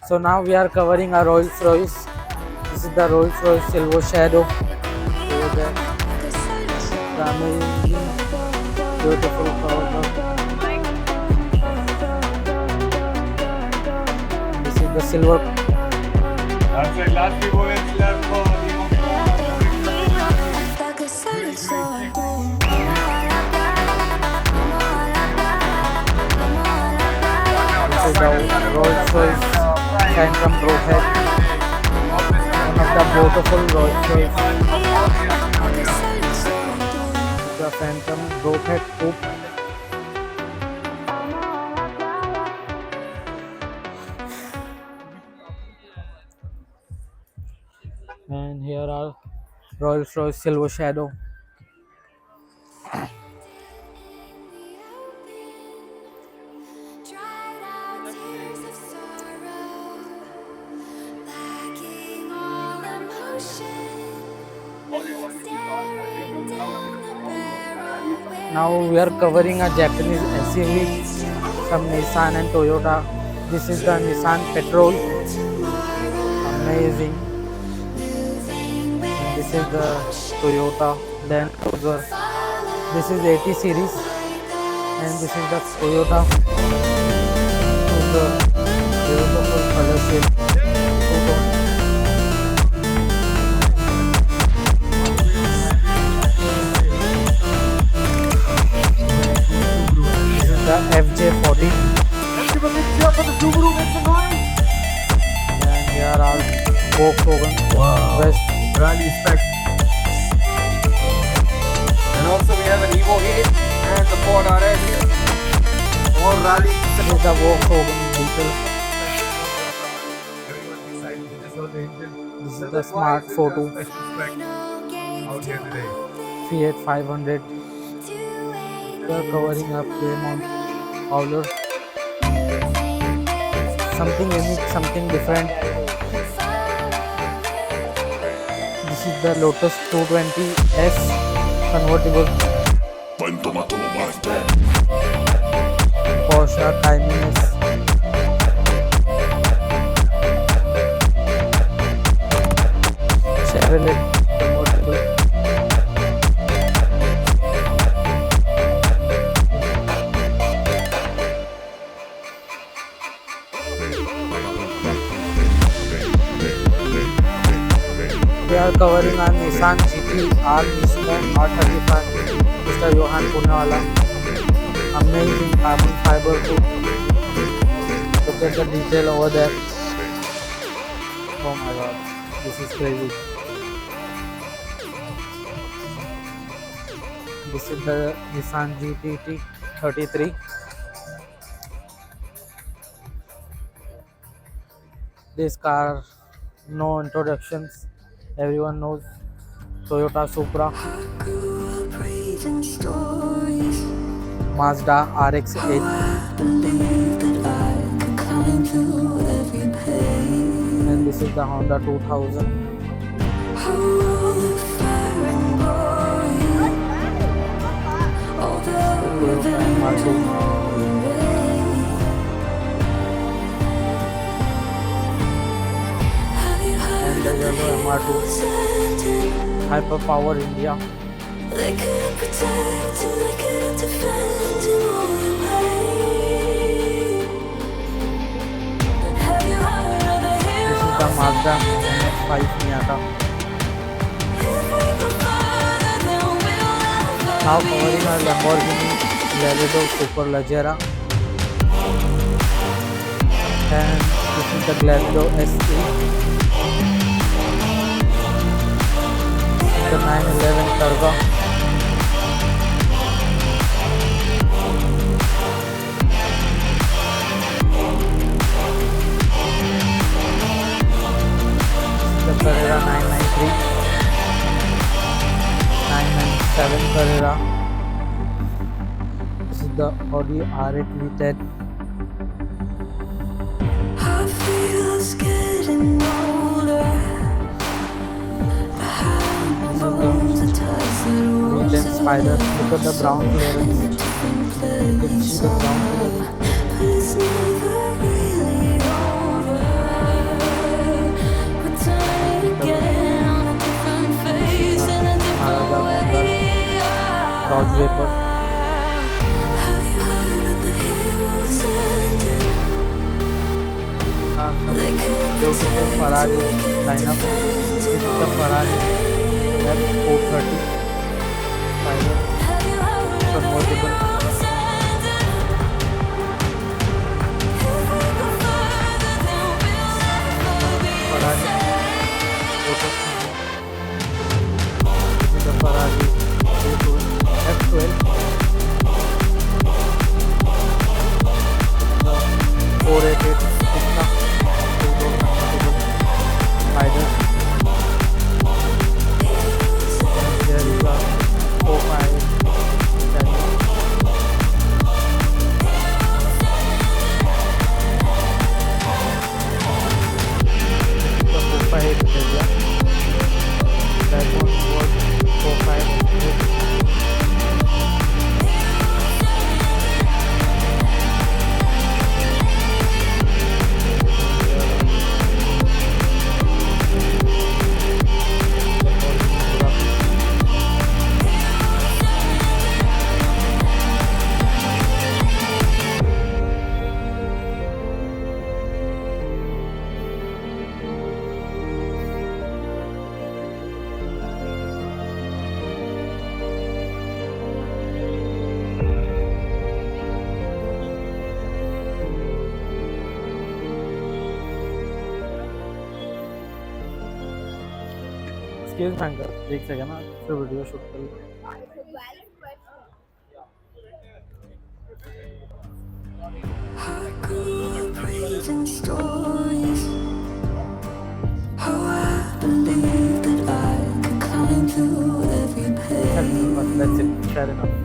So now we are covering a Rolls Royce. This is the Rolls Royce Silver Shadow. Over there, the amazing, beautiful color. This is the silver. This is the Rolls Royce Phantom Roadhead. One of the beautiful Rolls Royce. The Phantom Roadhead Coupe. And here are Rolls Royce Silver Shadow. Now we are covering a Japanese SUV, some Nissan and Toyota. This is the Nissan Petrol. Amazing. And this is the Toyota Land Cruiser. This is 80 series. And this is the Toyota Cruiser. Beautiful color shade. The FJ40. And here are Volkswagen West Rally spec. And also we have an Evo 8 and the Ford RS. More rally. This is the Volkswagen Beetle. This is the Smart Photo Out here today. Fiat 500. We are covering up Raymond Howler. Something unique, something different. This is the Lotus 220S convertible. Porsche Cayenne. Chevrolet convertible. We are covering on Nissan GT R R35, Mr. Johan Punewala. Amazing carbon fiber too. Look at the detail over there. Oh my god, this is crazy. This is the Nissan GT 33. This car, no introductions. Everyone knows Toyota Supra, Mazda RX-8, and this is the Honda 2000. Toyota MR2. And the yellow MR2. Hyper Power India. They couldn't protect and they couldn't defend in all the way. Have you heard of the This is heroes? the Mazda MX-5 Miata. Now covering our Lamborghini Gallardo Superleggera. And this is the Gallardo SE. The 911 Targa. The Carrera 993, 997 Carrera. This is the Audi R8 V10. I feel it's getting older. V10 Spider. Look at the brown clearance. You can see the brown clearance. clouds vapor. Have you heard of the heroes ending? Some They couldn't beautiful pretend to Ferrari make it to lineup. This is the Valentine. Ferrari F430 Spider Have you heard of the convertible. heroes ending? If we go further, then we'll never be the Ferrari same. Automotive. This is the Ferrari F12. The 488 Pista two-door convertible Spider. And there is a 458 Italian. The 458 Italian. That one was 458. Excuse me, uncle एक second ना फिर video shoot कर लो. I grew up reading stories. How I believed that I could climb through every Help me, page. but that's it. Fair enough.